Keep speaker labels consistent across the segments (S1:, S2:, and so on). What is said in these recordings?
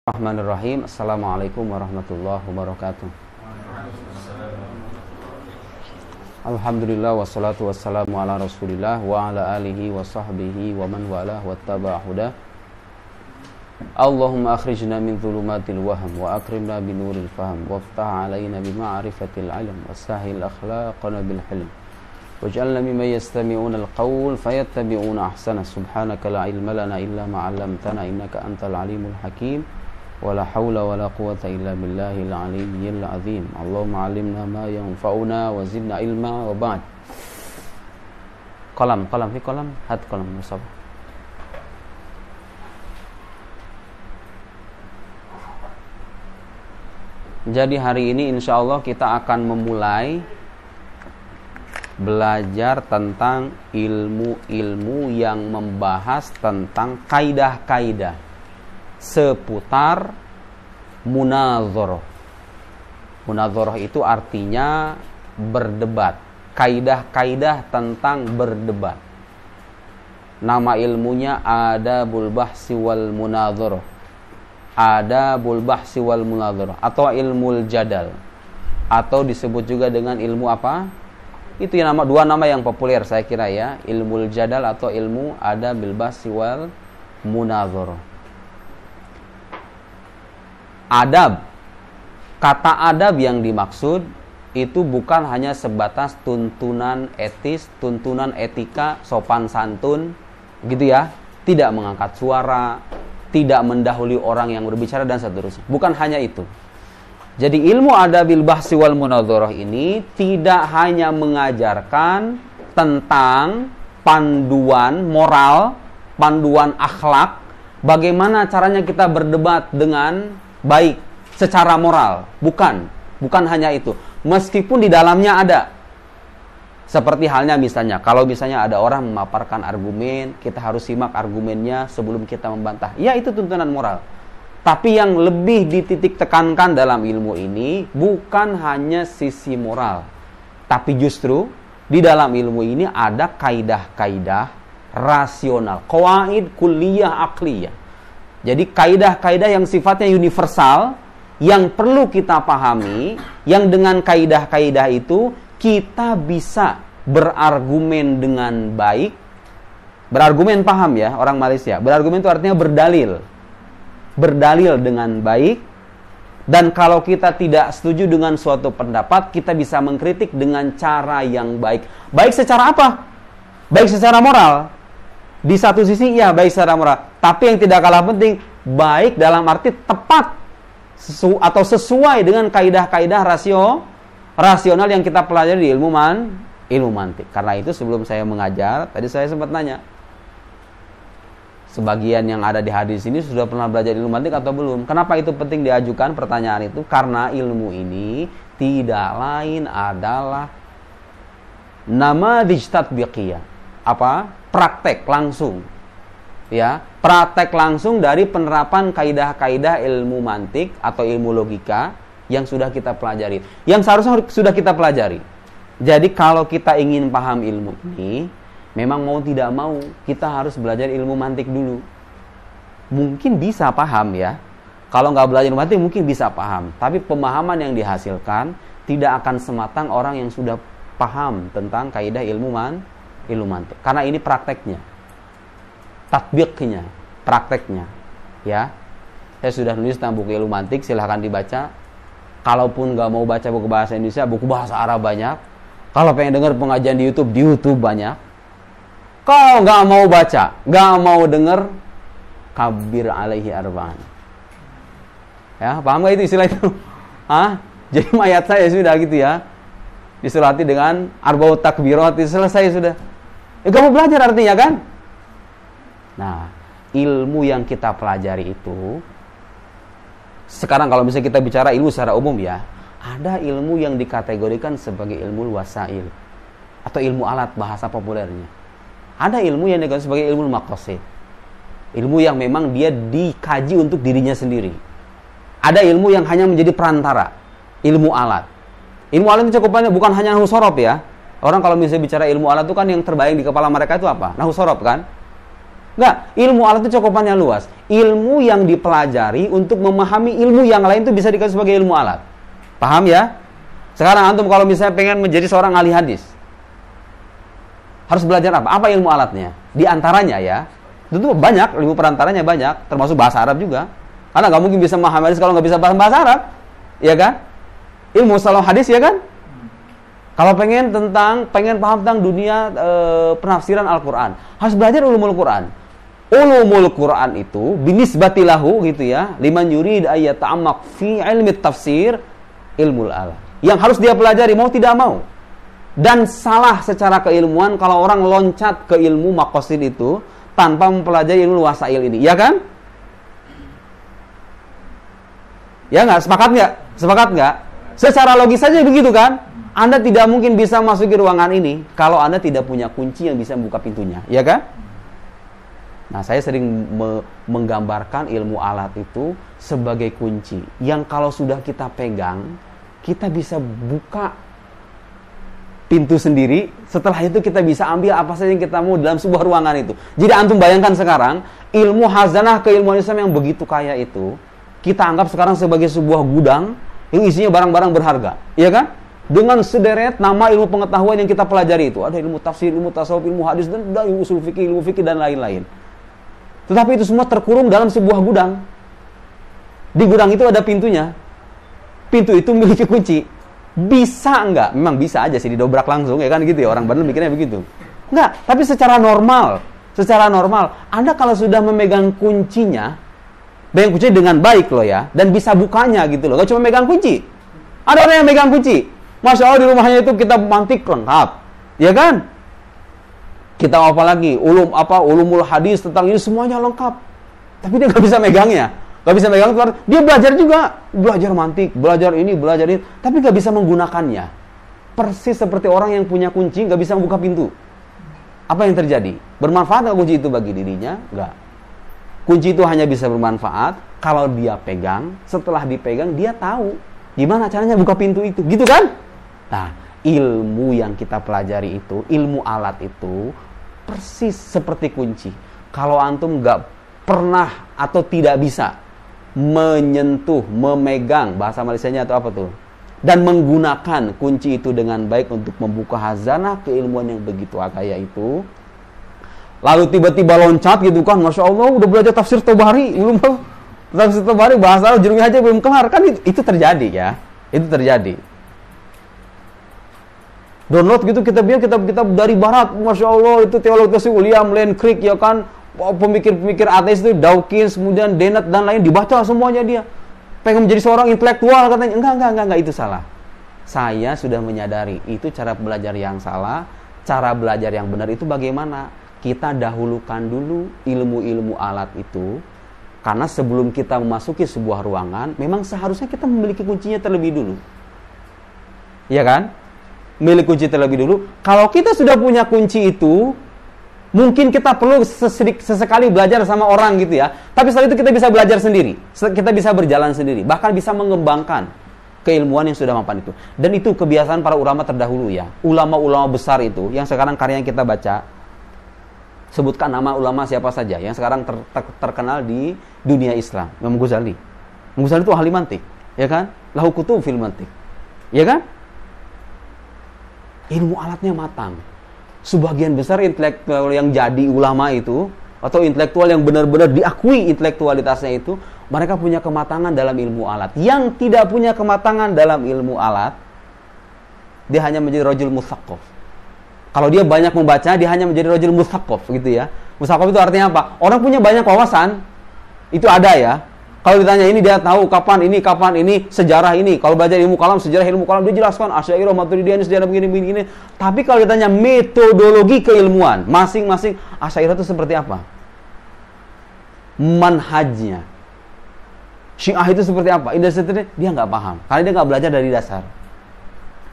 S1: Bismillahirrahmanirrahim. Assalamualaikum warahmatullahi wabarakatuh. Alhamdulillah wassalatu wassalamu ala rasulillah wa ala alihi wa sahbihi wa man walah wa taba'a hudah. Allahumma akhrijna min dhulumatil waham wa akrimna binuril faham waftah alaina bima'rifatil ilm wasahil akhlaqana bil hilm waj'alna mimman yastami'una al-qawl fayattabi'una ahsana. Subhanaka la ilma lana illa ma 'allamtana innaka antal alimul hakim. Wala haula wala quwata illa billahil aliyyil azim. Allahumma 'allimna ma yanfa'una wa zidna ilma wa ba'd. Qalam fi qalam hat qalam musab. Jadi hari ini insyaallah kita akan memulai belajar tentang ilmu-ilmu yang membahas tentang kaidah-kaidah seputar munadharah. Munadharah itu artinya berdebat. Kaidah-kaidah tentang berdebat. Nama ilmunya Adabul Bahsi wal Munadharah. Adabul Bahsi wal Munadharah atau ilmul jadal. Atau disebut juga dengan ilmu apa? Itu yang dua nama yang populer saya kira ya, ilmul jadal atau ilmu Adabul Bahsi wal Munadharah. Adab, kata adab yang dimaksud itu bukan hanya sebatas tuntunan etis, tuntunan etika, sopan santun, gitu ya. Tidak mengangkat suara, tidak mendahului orang yang berbicara dan seterusnya. Bukan hanya itu. Jadi ilmu adabil bahsi wal munadharah ini tidak hanya mengajarkan tentang panduan moral, panduan akhlak, bagaimana caranya kita berdebat dengan baik secara moral, bukan hanya itu. Meskipun di dalamnya ada, seperti halnya misalnya, kalau misalnya ada orang memaparkan argumen, kita harus simak argumennya sebelum kita membantah. Ya, itu tuntunan moral. Tapi yang lebih dititik tekankan dalam ilmu ini bukan hanya sisi moral, tapi justru di dalam ilmu ini ada kaidah-kaidah rasional, qawaid kulliyah akliyah. Jadi kaidah-kaidah yang sifatnya universal, yang perlu kita pahami, yang dengan kaidah-kaidah itu kita bisa berargumen dengan baik. Berargumen paham ya orang Malaysia. Berargumen itu artinya berdalil. Berdalil dengan baik. Dan kalau kita tidak setuju dengan suatu pendapat, kita bisa mengkritik dengan cara yang baik. Baik secara apa? Baik secara moral. Di satu sisi ya baik secara moral, tapi yang tidak kalah penting baik dalam arti tepat atau sesuai dengan kaidah-kaidah rasional yang kita pelajari di ilmu mantik. Karena itu sebelum saya mengajar, tadi saya sempat nanya, sebagian yang ada di hadis ini sudah pernah belajar ilmu mantik atau belum? Kenapa itu penting diajukan pertanyaan itu? Karena ilmu ini tidak lain adalah namadhij tatbiqiyah. Apa? Praktek langsung. Ya, praktek langsung dari penerapan kaidah-kaidah ilmu mantik atau ilmu logika yang sudah kita pelajari. Yang seharusnya sudah kita pelajari. Jadi kalau kita ingin paham ilmu ini, memang mau tidak mau kita harus belajar ilmu mantik dulu. Mungkin bisa paham ya. Kalau nggak belajar ilmu mantik mungkin bisa paham. Tapi pemahaman yang dihasilkan tidak akan sematang orang yang sudah paham tentang kaidah ilmu mantik. Karena ini prakteknya, tatbiqnya, prakteknya, ya. Saya sudah nulis tentang buku ilmu mantik, silahkan dibaca. Kalaupun nggak mau baca buku bahasa Indonesia, buku bahasa Arab banyak. Kalau pengen dengar pengajian di YouTube banyak. Kalau nggak mau baca, nggak mau dengar, kabir alaihi arba'an. Ya, paham nggak itu istilah itu? Jadi mayat saya sudah gitu ya, disolati dengan arba'ut takbirat, selesai sudah. Kamu belajar artinya kan? Nah, ilmu yang kita pelajari itu, sekarang kalau misalnya kita bicara ilmu secara umum ya, ada ilmu yang dikategorikan sebagai ilmu wasail atau ilmu alat bahasa populernya. Ada ilmu yang dikategorikan sebagai ilmu maqasid. Ilmu yang memang dia dikaji untuk dirinya sendiri. Ada ilmu yang hanya menjadi perantara, ilmu alat. Ilmu alat itu cukup banyak, bukan hanya nahwu shorof ya. Orang kalau misalnya bicara ilmu alat itu kan yang terbayang di kepala mereka itu apa? Nahwu shorof kan? Enggak, ilmu alat itu cakupannya luas. Ilmu yang dipelajari untuk memahami ilmu yang lain itu bisa dikatakan sebagai ilmu alat. Paham ya? Sekarang antum kalau misalnya pengen menjadi seorang ahli hadis, harus belajar apa? Apa ilmu alatnya? Di antaranya ya, tentu banyak, ilmu perantaranya banyak, termasuk bahasa Arab juga. Karena nggak mungkin bisa memahami hadis kalau nggak bisa bahasa Arab, ya kan? Ilmu salah hadis ya kan? Kalau pengen paham tentang dunia penafsiran Al-Quran, harus belajar ulumul Quran. Ulumul Quran itu binisbatilahu gitu ya, liman yurid ayyata'ammaq fi ilmi tafsir ilmul alat. Yang harus dia pelajari mau tidak mau. Dan salah secara keilmuan kalau orang loncat ke ilmu maqasid itu tanpa mempelajari ilmu wasail ini, ya kan? Ya nggak? Sepakat nggak? Sepakat nggak? Secara logis saja begitu kan? Anda tidak mungkin bisa masuk ke ruangan ini kalau Anda tidak punya kunci yang bisa membuka pintunya, ya kan? Nah, saya sering menggambarkan ilmu alat itu sebagai kunci yang kalau sudah kita pegang, kita bisa buka pintu sendiri. Setelah itu kita bisa ambil apa saja yang kita mau dalam sebuah ruangan itu. Jadi antum bayangkan sekarang, ilmu hazanah keilmuan Islam yang begitu kaya itu, kita anggap sekarang sebagai sebuah gudang yang isinya barang-barang berharga, ya kan? Dengan sederet nama ilmu pengetahuan yang kita pelajari itu. Ada ilmu tafsir, ilmu tasawuf, ilmu hadis, dan ilmu usul fikih, ilmu fikih, dan lain-lain. Tetapi itu semua terkurung dalam sebuah gudang. Di gudang itu ada pintunya. Pintu itu memiliki kunci. Bisa enggak? Memang bisa aja sih didobrak langsung, ya kan gitu ya. Orang bandel mikirnya begitu. Enggak, tapi secara normal, Anda kalau sudah memegang kuncinya, memegang kunci dengan baik loh ya, dan bisa bukanya gitu loh. Gak cuma megang kunci. Ada orang yang megang kunci. Masya Allah di rumahnya itu kita mantik lengkap, ya kan? Kita apa lagi? Ulumul hadis tentang ini semuanya lengkap. Tapi dia nggak bisa megangnya, nggak bisa megang. Dia belajar juga, belajar mantik, belajar ini, tapi nggak bisa menggunakannya. Persis seperti orang yang punya kunci nggak bisa membuka pintu. Apa yang terjadi? Bermanfaat nggak kunci itu bagi dirinya? Nggak. Kunci itu hanya bisa bermanfaat kalau dia pegang. Setelah dipegang dia tahu gimana caranya buka pintu itu, gitu kan? Nah, ilmu yang kita pelajari itu, ilmu alat itu persis seperti kunci. Kalau antum nggak pernah atau tidak bisa menyentuh, memegang, bahasa Malaysianya atau apa tuh, dan menggunakan kunci itu dengan baik untuk membuka hazanah keilmuan yang begitu kaya itu, lalu tiba-tiba loncat gitu kan, Masya Allah udah belajar tafsir Tabari, belum tafsir Tabari bahasa Arab jurumnya aja belum kelar, kan itu terjadi ya, itu terjadi. Download gitu kitab dari barat, Masya Allah itu teologi William Lane Craig ya kan, pemikir-pemikir ateis itu Dawkins, kemudian Dennett dan lain, dibaca semuanya dia. Pengen menjadi seorang intelektual katanya. Enggak, itu salah. Saya sudah menyadari itu cara belajar yang salah. Cara belajar yang benar itu bagaimana? Kita dahulukan dulu ilmu-ilmu alat itu, karena sebelum kita memasuki sebuah ruangan, memang seharusnya kita memiliki kuncinya terlebih dulu. Iya kan? Milih kunci terlebih dulu. Kalau kita sudah punya kunci itu, mungkin kita perlu sesekali belajar sama orang gitu ya. Tapi setelah itu kita bisa belajar sendiri. Kita bisa berjalan sendiri. Bahkan bisa mengembangkan keilmuan yang sudah mapan itu. Dan itu kebiasaan para ulama terdahulu ya. Ulama-ulama besar itu, yang sekarang karya yang kita baca, sebutkan nama ulama siapa saja yang sekarang terkenal di dunia Islam. Imam Ghazali. Imam Ghazali itu ahli mantik, ya kan? Lahu kutub fil mantik. Ya kan? Ilmu alatnya matang. Sebagian besar intelektual yang jadi ulama itu, atau intelektual yang benar-benar diakui intelektualitasnya itu, mereka punya kematangan dalam ilmu alat. Yang tidak punya kematangan dalam ilmu alat, dia hanya menjadi rajul musaqqaf. Kalau dia banyak membaca, dia hanya menjadi rajul musaqqaf gitu ya. Musaqqaf itu artinya apa? Orang punya banyak wawasan, itu ada ya. Kalau ditanya ini dia tahu kapan ini, sejarah ini. Kalau belajar ilmu kalam, sejarah ilmu kalam dia jelaskan Asy'ariyah, Maturidiyah, sejarah begini. Tapi kalau ditanya metodologi keilmuan, masing-masing Asy'ariyah itu seperti apa? Manhajnya. Syiah itu seperti apa? Dia nggak paham. Karena dia nggak belajar dari dasar.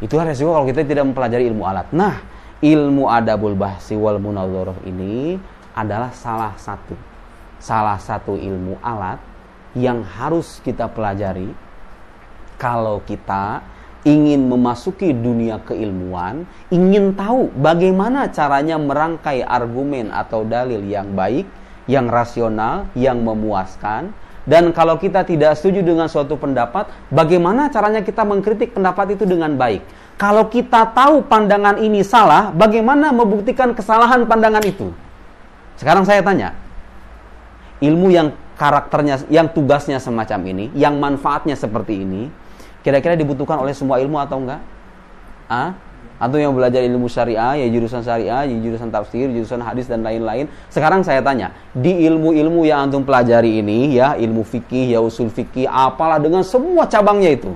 S1: Itulah resiko kalau kita tidak mempelajari ilmu alat. Nah, ilmu adabul bahsi wal munadharah ini adalah salah satu ilmu alat yang harus kita pelajari kalau kita ingin memasuki dunia keilmuan, ingin tahu bagaimana caranya merangkai argumen atau dalil yang baik, yang rasional, yang memuaskan. Dan kalau kita tidak setuju dengan suatu pendapat, bagaimana caranya kita mengkritik pendapat itu dengan baik? Kalau kita tahu pandangan ini salah, bagaimana membuktikan kesalahan pandangan itu? Sekarang saya tanya, ilmu yang karakternya, yang tugasnya semacam ini, yang manfaatnya seperti ini, kira-kira dibutuhkan oleh semua ilmu atau enggak? Atau yang belajar ilmu syariah, ya jurusan syariah, ya jurusan tafsir, jurusan hadis dan lain-lain. Sekarang saya tanya, di ilmu-ilmu yang antum pelajari ini, ya ilmu fikih, ya usul fikih, apalah dengan semua cabangnya itu,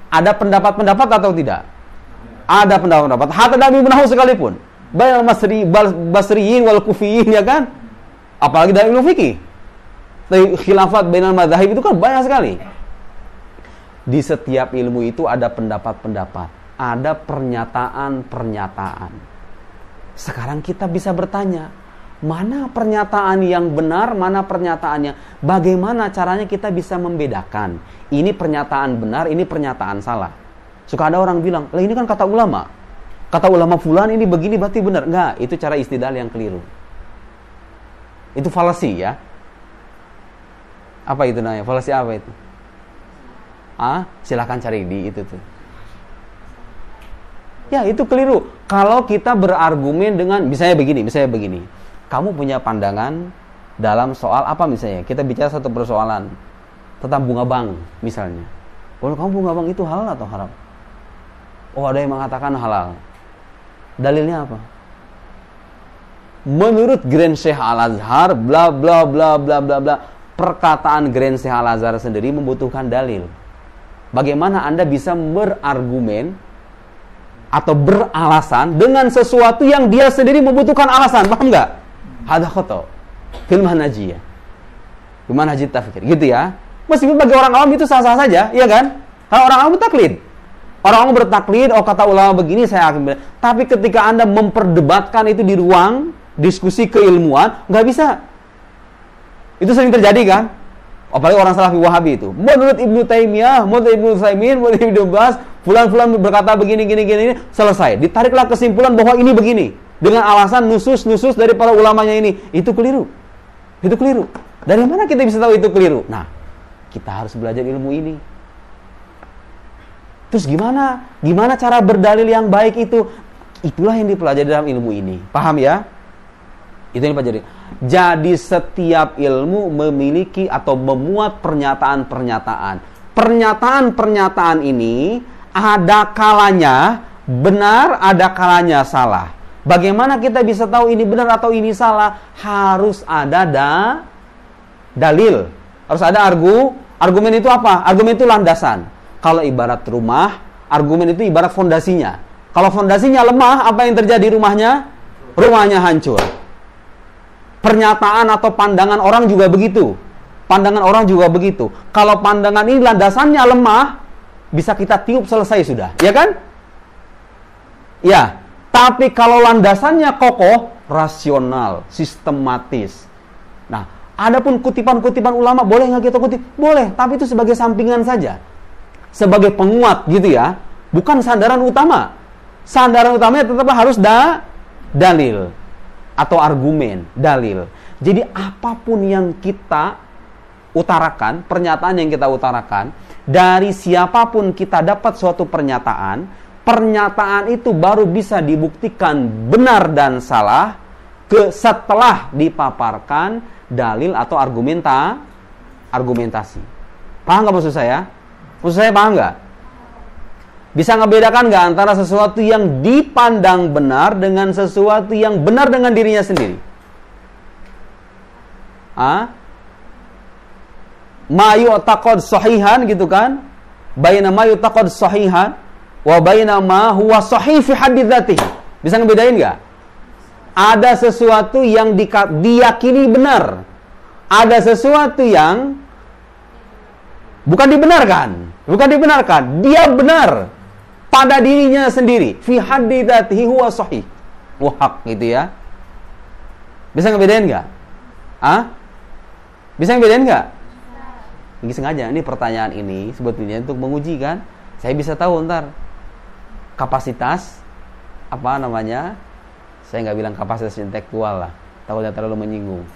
S1: ada pendapat-pendapat atau tidak? Ada pendapat-pendapat. Hatta Nabi Nahu sekalipun, bainal basriyin wal kufiyin, ya kan? Apalagi dalam ilmu fikih, khilafat bainal madzhab itu kan banyak sekali. Di setiap ilmu itu ada pendapat-pendapat, ada pernyataan-pernyataan. Sekarang kita bisa bertanya, mana pernyataan yang benar, mana pernyataan yang, bagaimana caranya kita bisa membedakan ini pernyataan benar, ini pernyataan salah. Suka ada orang bilang, lah ini kan kata ulama, kata ulama fulan ini begini berarti benar. Enggak, itu cara istidlal yang keliru. Itu falasi, ya. Apa itu namanya? Falasi apa itu? Silakan cari di itu tuh. Ya, itu keliru. Kalau kita berargumen dengan misalnya begini. Kamu punya pandangan dalam soal apa misalnya? Kita bicara satu persoalan tentang bunga bank misalnya. Kalau kamu bunga bank itu halal atau haram? Oh, ada yang mengatakan halal. Dalilnya apa? Menurut Grand Syekh Al-Azhar bla bla bla bla bla bla. Perkataan Grand Syekh Al-Azhar sendiri membutuhkan dalil. Bagaimana Anda bisa berargumen atau beralasan dengan sesuatu yang dia sendiri membutuhkan alasan? Paham nggak? Hadza khata fil manhajiyah, fil manhajit tafkir, gitu ya. Meskipun bagi orang awam itu sah-sah saja, iya kan? Kalau orang awam taklid, orang awam bertaklid, oh kata ulama begini saya akan. Tapi ketika Anda memperdebatkan itu di ruang diskusi keilmuan, nggak bisa. Itu sering terjadi kan? Apalagi orang Salafi Wahabi itu. Menurut Ibnu Taimiyah, menurut Ibnu Utsaimin, menurut Ibnu Baz, fulan berkata begini, selesai. Ditariklah kesimpulan bahwa ini begini. Dengan alasan nusus dari para ulamanya ini. Itu keliru. Dari mana kita bisa tahu itu keliru? Nah, kita harus belajar ilmu ini. Terus gimana? Gimana cara berdalil yang baik itu? Itulah yang dipelajari dalam ilmu ini. Paham ya? Itu yang dipelajari. Jadi setiap ilmu memiliki atau memuat pernyataan-pernyataan. Pernyataan-pernyataan ini ada kalanya benar, ada kalanya salah. Bagaimana kita bisa tahu ini benar atau ini salah? Harus ada dalil. Harus ada argumen itu apa? Argumen itu landasan. Kalau ibarat rumah, argumen itu ibarat fondasinya. Kalau fondasinya lemah, apa yang terjadi rumahnya? Rumahnya hancur. Pernyataan atau pandangan orang juga begitu. Kalau pandangan ini landasannya lemah, bisa kita tiup selesai sudah, ya kan? Ya. Tapi kalau landasannya kokoh, rasional, sistematis. Nah, adapun kutipan-kutipan ulama boleh nggak kita kutip? Boleh, tapi itu sebagai sampingan saja, sebagai penguat gitu ya, bukan sandaran utama. Sandaran utamanya tetap harus dalil. Atau argumen, dalil. Jadi apapun yang kita utarakan, pernyataan yang kita utarakan, dari siapapun kita dapat suatu pernyataan itu baru bisa dibuktikan benar dan salah setelah dipaparkan dalil atau argumentasi. Paham nggak maksud saya? Maksud saya paham nggak? Bisa ngebedakan nggak antara sesuatu yang dipandang benar dengan sesuatu yang benar dengan dirinya sendiri? Ma yu'taqad sahihan gitu kan? Baina ma yu'taqad sahihan wa baina ma huwa sahih fi haddi dzatihi. Bisa ngebedain nggak? Ada sesuatu yang diyakini benar. Ada sesuatu yang bukan dibenarkan. Dia benar pada dirinya sendiri. Fi haddi dzatihi huwa sahih. Wahak gitu ya. Bisa ngebedain nggak? Bisa ngebedain nggak? Ini sengaja, ini pertanyaan ini sebetulnya untuk menguji kan. Saya bisa tahu ntar kapasitas, apa namanya, saya nggak bilang kapasitas intelektual lah, takutnya terlalu menyinggung.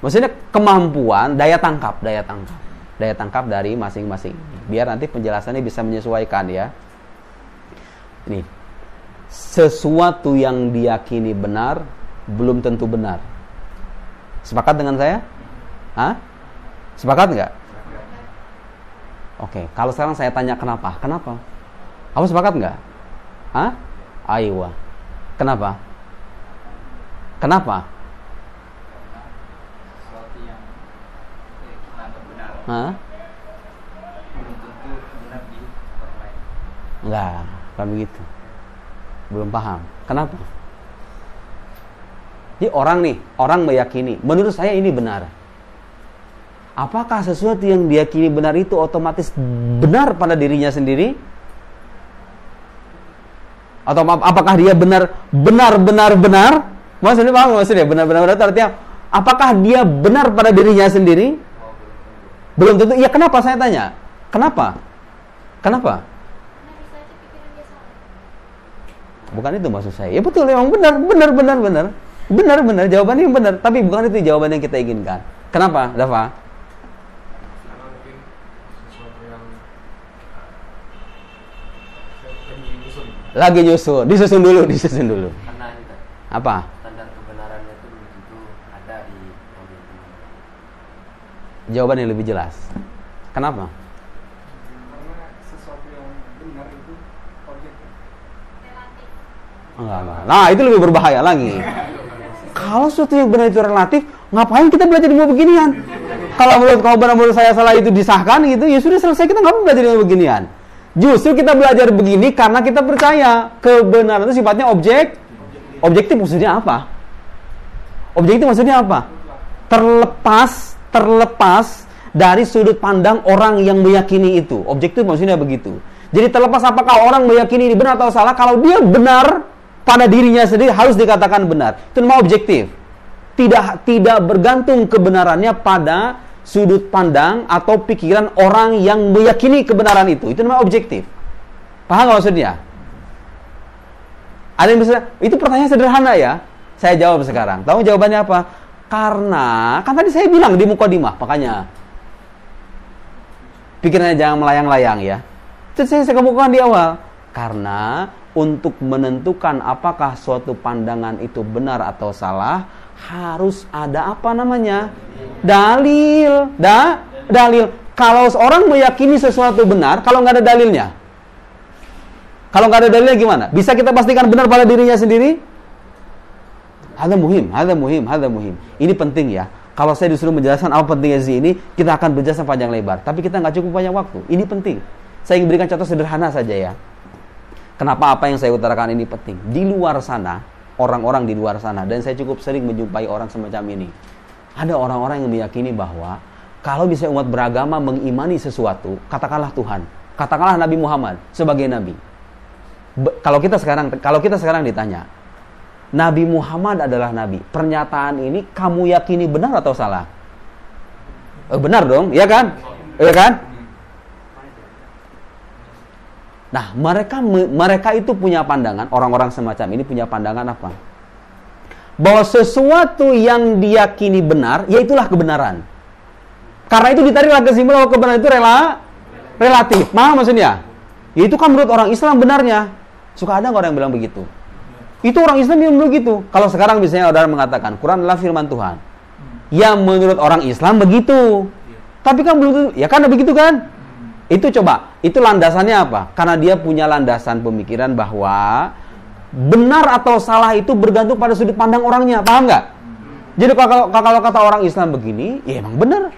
S1: Maksudnya kemampuan, daya tangkap dari masing-masing. Biar nanti penjelasannya bisa menyesuaikan ya. Ini sesuatu yang diyakini benar belum tentu benar. Sepakat dengan saya? Hah? Sepakat nggak? Oke, kalau sekarang saya tanya kenapa? Kenapa? Kamu sepakat nggak? Hah? Aywa. Kenapa? Kenapa?
S2: Sesuatu yang kita anggap benar
S1: Hah?
S2: belum tentu benar di orang lain.
S1: Enggak, bukan begitu. Belum paham. Kenapa? Jadi orang meyakini, menurut saya ini benar. Apakah sesuatu yang diyakini benar itu otomatis benar pada dirinya sendiri? Atau apakah dia benar? Maksudnya paham maksudnya? Benar itu artinya apakah dia benar pada dirinya sendiri? Belum tentu. Iya, kenapa saya tanya? Kenapa? Bukan itu maksud saya. Ya betul, memang benar. Benar, jawabannya yang benar. Tapi bukan itu jawaban yang kita inginkan. Kenapa, Dafa?
S3: Karena mungkin sesuatu yang
S1: Lagi nyusun. Disusun dulu.
S2: Karena kita
S1: Apa?
S2: standar kebenarannya itu belum tentu ada di objek ini.
S1: Jawaban yang lebih jelas. Kenapa?
S3: karena sesuatu yang benar itu objektif.
S1: Enggak. Nah, itu lebih berbahaya lagi. Kalau sesuatu yang benar itu relatif, ngapain kita belajar ilmu beginian? Kalau menurut saya salah itu disahkan gitu, ya sudah selesai, kita nggak perlu belajar ilmu beginian. Justru kita belajar begini karena kita percaya kebenaran itu sifatnya objektif maksudnya apa? Objektif maksudnya apa? Terlepas dari sudut pandang orang yang meyakini itu. Objektif maksudnya begitu. Jadi terlepas apakah orang meyakini ini benar atau salah, kalau dia benar pada dirinya sendiri harus dikatakan benar. Itu namanya objektif. Tidak bergantung kebenarannya pada sudut pandang atau pikiran orang yang meyakini kebenaran itu. Itu namanya objektif. Paham nggak maksudnya? Ada yang bisa, itu pertanyaan sederhana ya. Saya jawab sekarang. Tahu jawabannya apa? Karena kan tadi saya bilang di mukadimah, makanya pikirannya jangan melayang-layang ya. Itu saya kemukakan di awal. Karena untuk menentukan apakah suatu pandangan itu benar atau salah, harus ada apa namanya? Dalil. Dalil. Kalau seorang meyakini sesuatu benar, kalau nggak ada dalilnya, kalau nggak ada dalilnya gimana? Bisa kita pastikan benar pada dirinya sendiri? Hada muhim. Ini penting ya. Kalau saya disuruh menjelaskan apa pentingnya ini, kita akan berjelasan panjang lebar. Tapi kita nggak cukup banyak waktu. Ini penting. Saya ingin berikan contoh sederhana saja ya. Kenapa apa yang saya utarakan ini penting? Di luar sana, orang-orang di luar sana, dan saya cukup sering menjumpai orang semacam ini. Ada orang-orang yang meyakini bahwa kalau misalnya umat beragama mengimani sesuatu, katakanlah Tuhan, katakanlah Nabi Muhammad sebagai nabi. Kalau kita sekarang ditanya, Nabi Muhammad adalah nabi. Pernyataan ini kamu yakini benar atau salah? Benar dong, iya kan? Iya kan? Nah, mereka itu punya pandangan, orang-orang semacam ini punya pandangan apa? Bahwa sesuatu yang diyakini benar, ya itulah kebenaran. Karena itu ditariklah kesimpulan bahwa kebenaran itu relatif. Paham maksudnya? Ya itu kan menurut orang Islam benarnya. Suka ada orang yang bilang begitu. Itu orang Islam yang begitu. Kalau sekarang misalnya saudara mengatakan Quran adalah firman Tuhan, ya menurut orang Islam begitu. Tapi kan belum, ya kan begitu kan? Itu coba, itu landasannya apa? Karena dia punya landasan pemikiran bahwa benar atau salah itu bergantung pada sudut pandang orangnya, paham nggak? Jadi kalau kata orang Islam begini, ya emang benar.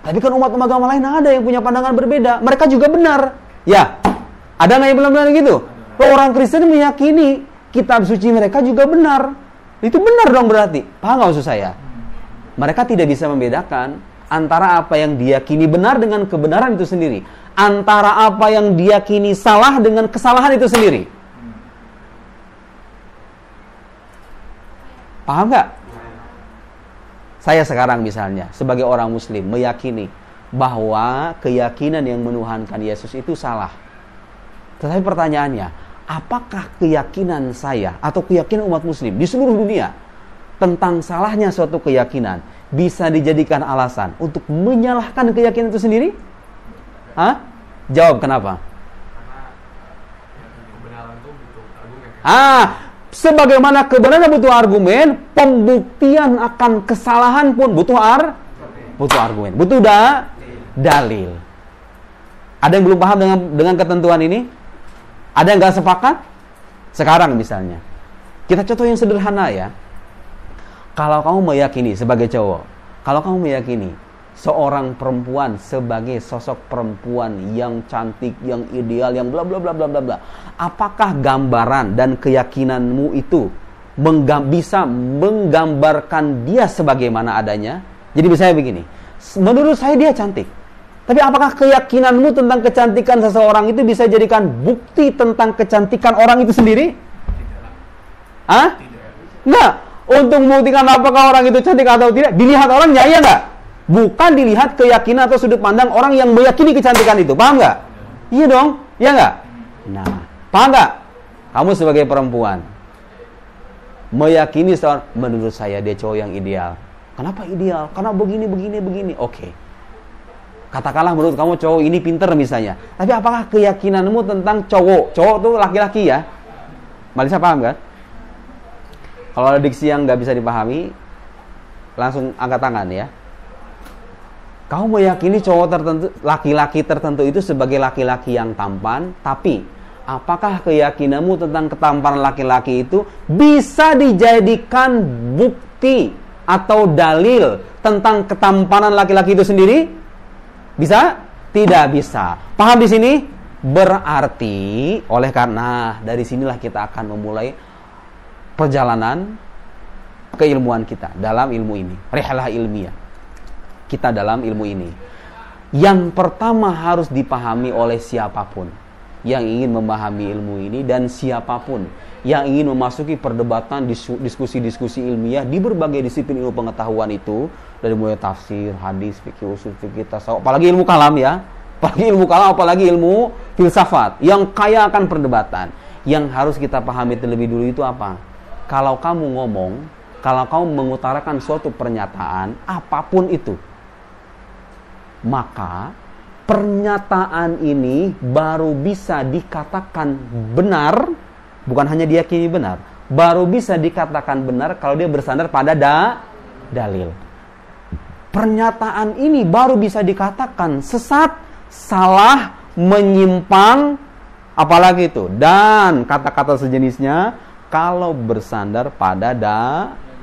S1: Tapi kan umat agama lain ada yang punya pandangan berbeda, mereka juga benar. Ya, ada nggak yang benar-benar gitu? Orang Kristen meyakini kitab suci mereka juga benar. Itu benar dong berarti, paham nggak maksud saya? Mereka tidak bisa membedakan antara apa yang diyakini benar dengan kebenaran itu sendiri, antara apa yang diyakini salah dengan kesalahan itu sendiri. Paham nggak? Saya sekarang misalnya sebagai orang Muslim meyakini bahwa keyakinan yang menuhankan Yesus itu salah. Tetapi pertanyaannya, apakah keyakinan saya atau keyakinan umat Muslim di seluruh dunia tentang salahnya suatu keyakinan bisa dijadikan alasan untuk menyalahkan keyakinan itu sendiri? Hah? Jawab kenapa?
S3: Karena kebenaran itu butuh argumen.
S1: Sebagaimana kebenaran butuh argumen, pembuktian akan kesalahan pun butuh argumen, butuh dalil. Ada yang belum paham dengan ketentuan ini? Ada yang nggak sepakat? Sekarang misalnya, kita contoh yang sederhana ya. Kalau kamu meyakini sebagai cowok, kalau kamu meyakini seorang perempuan sebagai sosok perempuan yang cantik, yang ideal, yang bla bla bla bla bla bla, apakah gambaran dan keyakinanmu itu bisa menggambarkan dia sebagaimana adanya? Jadi misalnya begini, menurut saya dia cantik. Tapi apakah keyakinanmu tentang kecantikan seseorang itu bisa jadikan bukti tentang kecantikan orang itu sendiri? Enggak. Untuk membuktikan apakah orang itu cantik atau tidak, dilihat orangnya, iya enggak? Bukan dilihat keyakinan atau sudut pandang orang yang meyakini kecantikan itu. Paham enggak? Iya dong, iya enggak? Nah, paham enggak? Kamu sebagai perempuan meyakini seorang, menurut saya dia cowok yang ideal. Kenapa ideal? Karena begini. Oke. Katakanlah menurut kamu cowok ini pinter misalnya. Tapi apakah keyakinanmu tentang cowok? Cowok tuh laki-laki ya. Malisa paham kan? Kalau ada diksi yang nggak bisa dipahami, langsung angkat tangan ya. Kamu meyakini cowok tertentu, laki-laki tertentu itu sebagai laki-laki yang tampan, tapi apakah keyakinanmu tentang ketampanan laki-laki itu bisa dijadikan bukti atau dalil tentang ketampanan laki-laki itu sendiri? Bisa? Tidak bisa. Paham di sini? Berarti oleh karena dari sinilah kita akan memulai perjalanan keilmuan kita dalam ilmu ini. Rihlah ilmiah. Kita dalam ilmu ini. Yang pertama harus dipahami oleh siapapun yang ingin memahami ilmu ini dan siapapun yang ingin memasuki perdebatan diskusi-diskusi ilmiah di berbagai disiplin ilmu pengetahuan itu, dari mulai tafsir, hadis, fikih, usul fikih, tasawuf, apalagi ilmu kalam ya. Apalagi ilmu filsafat yang kaya akan perdebatan. Yang harus kita pahami terlebih dulu itu apa? Kalau kamu ngomong, kalau kamu mengutarakan suatu pernyataan, apapun itu, maka pernyataan ini baru bisa dikatakan benar, bukan hanya diyakini benar, baru bisa dikatakan benar kalau dia bersandar pada dalil. Pernyataan ini baru bisa dikatakan sesat, salah, menyimpang, apalagi itu, dan kata-kata sejenisnya kalau bersandar pada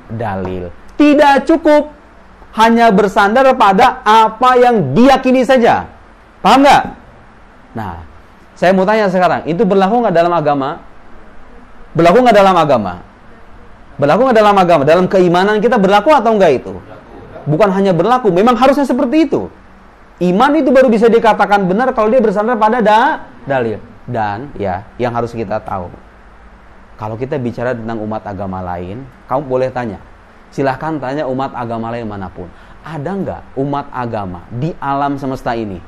S1: dalil. Tidak cukup hanya bersandar pada apa yang diyakini saja. Paham nggak? Nah, saya mau tanya sekarang, itu berlaku nggak dalam agama? Berlaku nggak dalam agama? Berlaku nggak dalam agama? Dalam keimanan kita berlaku atau enggak itu? Bukan hanya berlaku, memang harusnya seperti itu. Iman itu baru bisa dikatakan benar kalau dia bersandar pada dalil. Dan ya, yang harus kita tahu, kalau kita bicara tentang umat agama lain, kamu boleh tanya. Silahkan tanya umat agama lain manapun. Ada nggak umat agama di alam semesta ini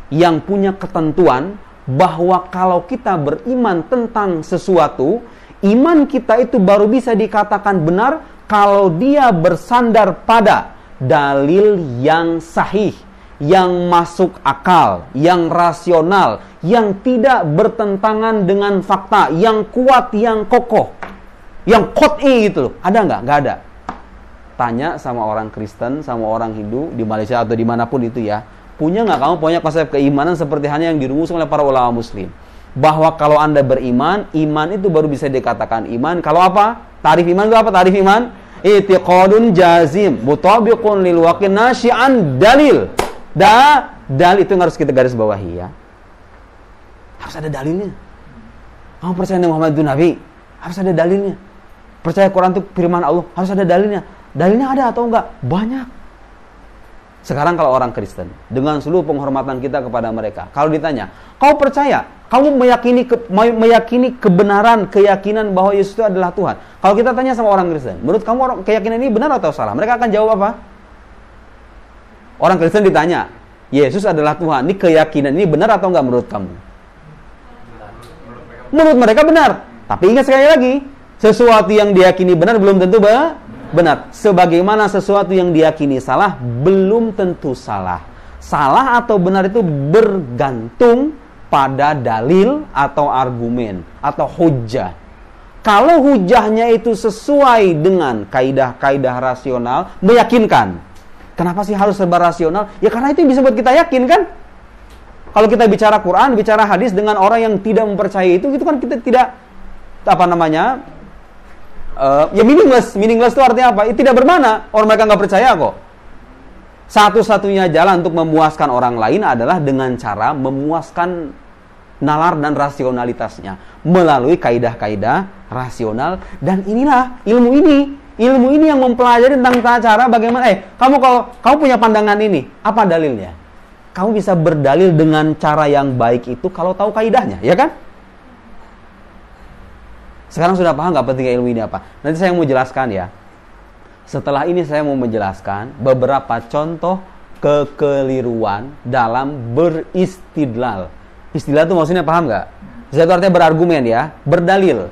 S1: yang punya ketentuan bahwa kalau kita beriman tentang sesuatu, iman kita itu baru bisa dikatakan benar kalau dia bersandar pada dalil yang sahih, yang masuk akal, yang rasional, yang tidak bertentangan dengan fakta, yang kuat, yang kokoh, yang qot'i gitu loh. Ada nggak? Nggak ada. Tanya sama orang Kristen, sama orang Hindu di Malaysia atau dimanapun itu ya, punya nggak kamu punya konsep keimanan seperti hanya yang dirumuskan oleh para ulama Muslim, bahwa kalau Anda beriman, iman itu baru bisa dikatakan iman. Kalau apa? Tarif iman itu apa? Tarif iman i'tiqadun jazim mutabiqun lil waqi nasyi'an dalil. Dalil itu yang harus kita garis bawahi ya. Harus ada dalilnya. Kamu percaya Nabi Muhammad itu Nabi? Harus ada dalilnya. Percaya Quran itu firman Allah? Harus ada dalilnya. Dalilnya ada atau enggak? Banyak. Sekarang kalau orang Kristen, dengan seluruh penghormatan kita kepada mereka, kalau ditanya, kau percaya? Kamu meyakini kebenaran, keyakinan bahwa Yesus itu adalah Tuhan. Kalau kita tanya sama orang Kristen, menurut kamu keyakinan ini benar atau salah? Mereka akan jawab apa? Orang Kristen ditanya, Yesus adalah Tuhan. Ini keyakinan ini benar atau enggak menurut kamu? Menurut mereka benar. Tapi ingat sekali lagi, sesuatu yang diyakini benar belum tentu Benar. Sebagaimana sesuatu yang diyakini salah, belum tentu salah. Salah atau benar itu bergantung pada dalil atau argumen atau hujjah. Kalau hujahnya itu sesuai dengan kaidah-kaidah rasional, meyakinkan. Kenapa sih harus serba rasional? Ya karena itu yang bisa buat kita yakin kan? Kalau kita bicara Quran, bicara hadis dengan orang yang tidak mempercayai itu kan kita tidak ya meaningless. Meaningless itu artinya apa? Itu tidak bermakna. Orang mereka nggak percaya kok. Satu-satunya jalan untuk memuaskan orang lain adalah dengan cara memuaskan nalar dan rasionalitasnya melalui kaidah-kaidah rasional. Dan inilah ilmu ini yang mempelajari tentang cara bagaimana kamu punya pandangan ini, apa dalilnya? Kamu bisa berdalil dengan cara yang baik itu kalau tahu kaidahnya, ya kan? Sekarang sudah paham nggak pentingnya ilmu ini apa? Nanti saya mau jelaskan ya. Setelah ini saya mau menjelaskan beberapa contoh kekeliruan dalam beristidlal. Istidlal itu maksudnya paham nggak? Itu artinya berargumen ya, berdalil.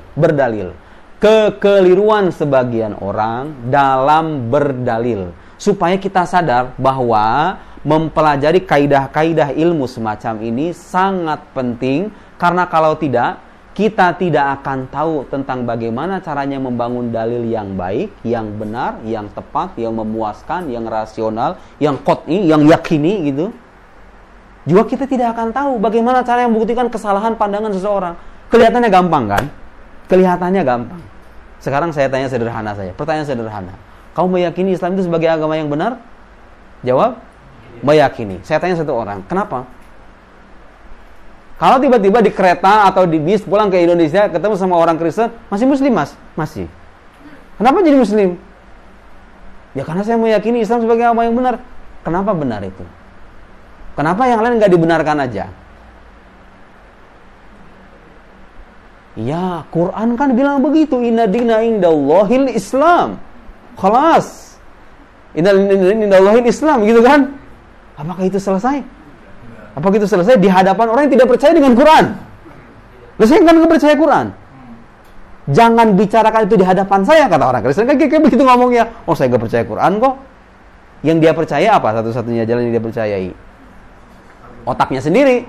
S1: Kekeliruan sebagian orang dalam berdalil. Supaya kita sadar bahwa mempelajari kaidah-kaidah ilmu semacam ini sangat penting. Karena kalau tidak, kita tidak akan tahu tentang bagaimana caranya membangun dalil yang baik, yang benar, yang tepat, yang memuaskan, yang rasional, yang qat'i, yang yakini gitu. Juga kita tidak akan tahu bagaimana cara yang membuktikan kesalahan pandangan seseorang. Kelihatannya gampang kan? Kelihatannya gampang. Sekarang saya tanya sederhana saja. Pertanyaan sederhana. Kamu meyakini Islam itu sebagai agama yang benar? Jawab, meyakini. Saya tanya satu orang, kenapa? Kalau tiba-tiba di kereta atau di bis pulang ke Indonesia ketemu sama orang Kristen, masih muslim mas? Masih. Kenapa jadi muslim? Ya karena saya meyakini Islam sebagai agama yang benar. Kenapa benar itu? Kenapa yang lain nggak dibenarkan aja? Ya, Quran kan bilang begitu. Inna dina indallahil Islam. Khalas. Inna dina indallahil Islam, gitu kan? Apakah itu selesai? Apakah itu selesai di hadapan orang yang tidak percaya dengan Quran? Loh, saya kan nggak percaya Quran. Jangan bicarakan itu di hadapan saya, kata orang Kristen. Kayak begitu ngomongnya. Oh, saya nggak percaya Quran kok. Yang dia percaya apa? Satu-satunya jalan yang dia percayai, otaknya sendiri,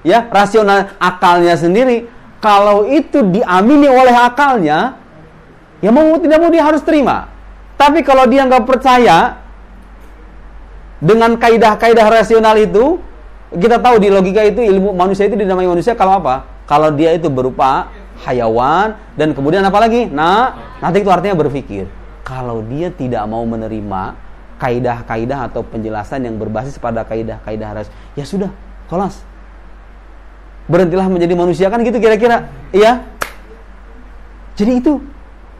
S1: ya, rasional, akalnya sendiri. Kalau itu diamini oleh akalnya, ya mau tidak mau dia harus terima. Tapi kalau dia nggak percaya dengan kaidah-kaidah rasional itu, kita tahu di logika itu ilmu manusia itu dinamai manusia kalau apa? Kalau dia itu berupa hayawan dan kemudian apa lagi? Nanti itu artinya berpikir. Kalau dia tidak mau menerima kaidah-kaidah atau penjelasan yang berbasis pada kaidah-kaidah rasional, ya sudah, kelas. Berhentilah menjadi manusia, kan gitu kira-kira. Iya. Jadi itu.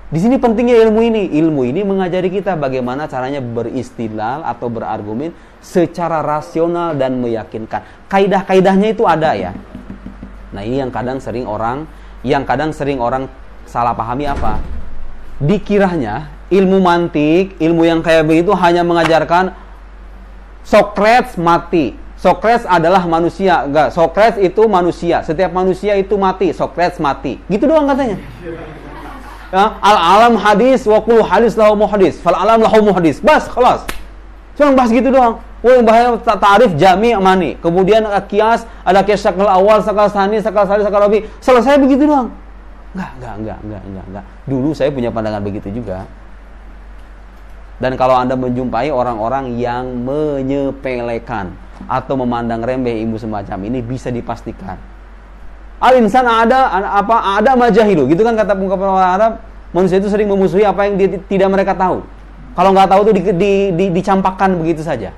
S1: Di sini pentingnya ilmu ini. Ilmu ini mengajari kita bagaimana caranya beristidlal atau berargumen secara rasional dan meyakinkan. Kaidah-kaidahnya itu ada ya. Nah, ini yang kadang sering orang salah pahami apa? Dikiranya ilmu mantik, ilmu yang kayak begitu hanya mengajarkan Socrates mati. Socrates adalah manusia. Enggak, Socrates itu manusia. Setiap manusia itu mati. Socrates mati. Gitu doang katanya. Ya, al-alam hadis wa kullu hadis lahu muhdis. Fal alam lahu muhdis. Bas, kelas. Cuma bahas gitu doang. Yang bahaya ta'rif jami' mani. Kemudian kias, ada kias syakal awal, syakal tsani, syakal tsalits, syakal rabi'. Selesai begitu doang. Enggak. Dulu saya punya pandangan begitu juga. Dan kalau Anda menjumpai orang-orang yang menyepelekan atau memandang remeh ilmu semacam ini, bisa dipastikan al-insan ada majahilu, gitu kan kata ungkapan orang Arab. Manusia itu sering memusuhi apa yang tidak mereka tahu. Kalau nggak tahu itu dicampakkan begitu saja.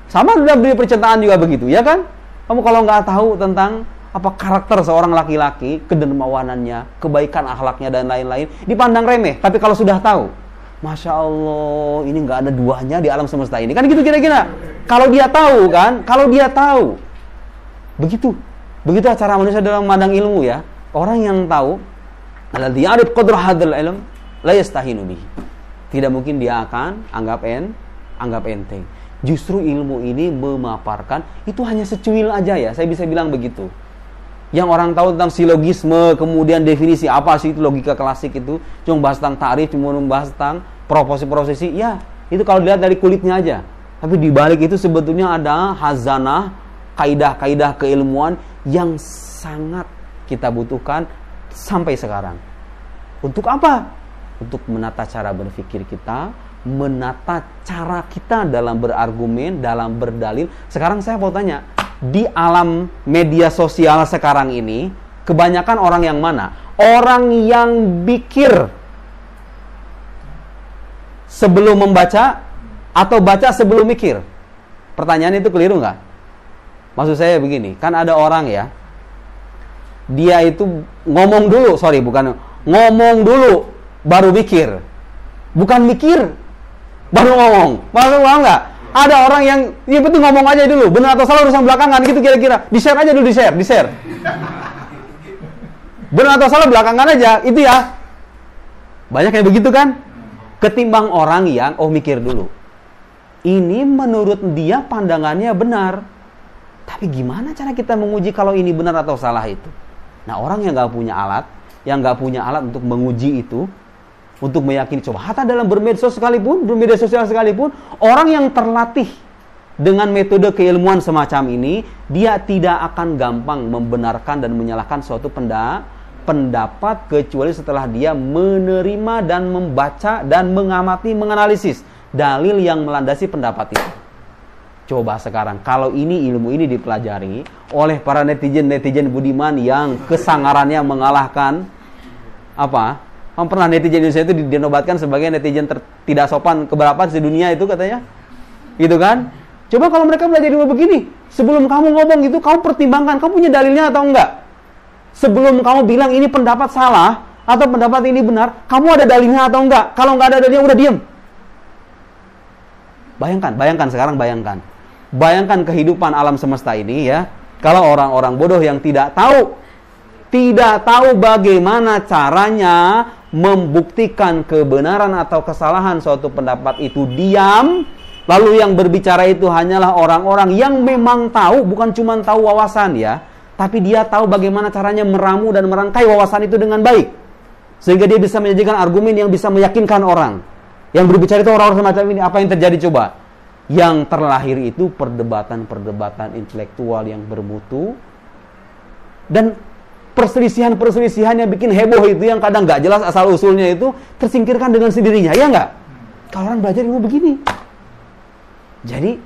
S1: Sama dalam dunia percintaan juga begitu, ya kan? Kamu kalau nggak tahu tentang apa karakter seorang laki-laki, kedermawanannya, kebaikan akhlaknya dan lain-lain, dipandang remeh. Tapi kalau sudah tahu, Masya Allah, ini nggak ada duanya di alam semesta ini. Kan gitu kira-kira. Kalau dia tahu kan, Begitu cara manusia dalam memandang ilmu ya. Orang yang tahu, alladzi ya'rif qadra hadzal ilm la yastahinu bihi. Tidak mungkin dia akan anggap enteng. Justru ilmu ini memaparkan itu hanya secuil aja ya. Saya bisa bilang begitu. Yang orang tahu tentang silogisme, kemudian definisi apa sih itu logika klasik itu, cuma bahas tentang ta'rif, cuma bahas tentang prosesi-prosesi, ya itu kalau dilihat dari kulitnya aja. Tapi di balik itu sebetulnya ada hazanah, kaidah-kaidah keilmuan yang sangat kita butuhkan sampai sekarang. Untuk apa? Untuk menata cara berpikir kita, menata cara kita dalam berargumen, dalam berdalil. Sekarang saya mau tanya, di alam media sosial sekarang ini, kebanyakan orang yang mana? Orang yang pikir sebelum membaca atau baca sebelum mikir? Pertanyaan itu keliru nggak? Maksud saya begini, kan ada orang ya, dia itu ngomong dulu baru mikir, bukan mikir baru ngomong. Paham nggak? Ada orang yang ya betul ngomong aja dulu, benar atau salah urusan belakangan gitu kira-kira. Di-share aja dulu, di-share. Benar atau salah belakangan aja, itu ya. Banyak kayak begitu kan? Ketimbang orang yang mikir dulu. Ini menurut dia pandangannya benar. Tapi gimana cara kita menguji kalau ini benar atau salah itu? Nah, orang yang nggak punya alat untuk menguji itu, untuk meyakini, coba hatta dalam bermedia sosial sekalipun, orang yang terlatih dengan metode keilmuan semacam ini, dia tidak akan gampang membenarkan dan menyalahkan suatu pendapat kecuali setelah dia menerima dan membaca dan mengamati, menganalisis dalil yang melandasi pendapat itu. Coba sekarang, kalau ilmu ini dipelajari oleh para netizen budiman yang kesangarannya mengalahkan pernah netizen Indonesia itu dinobatkan sebagai netizen tidak sopan keberapa di dunia itu katanya. Gitu kan? Coba kalau mereka belajar ilmu begini, sebelum kamu ngomong gitu, kamu pertimbangkan, kamu punya dalilnya atau enggak? Sebelum kamu bilang ini pendapat salah atau pendapat ini benar, kamu ada dalilnya atau enggak? Kalau enggak ada dalilnya, udah diam. Bayangkan sekarang, bayangkan kehidupan alam semesta ini ya. Kalau orang-orang bodoh yang tidak tahu bagaimana caranya membuktikan kebenaran atau kesalahan suatu pendapat itu, diam. Lalu yang berbicara itu hanyalah orang-orang yang memang tahu, bukan cuma tahu wawasan ya, tapi dia tahu bagaimana caranya meramu dan merangkai wawasan itu dengan baik, sehingga dia bisa menyajikan argumen yang bisa meyakinkan orang. Yang berbicara itu orang-orang semacam ini, apa yang terjadi coba? Yang terlahir itu perdebatan intelektual yang bermutu, dan perselisihan yang bikin heboh itu, yang kadang nggak jelas asal usulnya itu, tersingkirkan dengan sendirinya, ya nggak? Kalau orang belajar ilmu begini. Jadi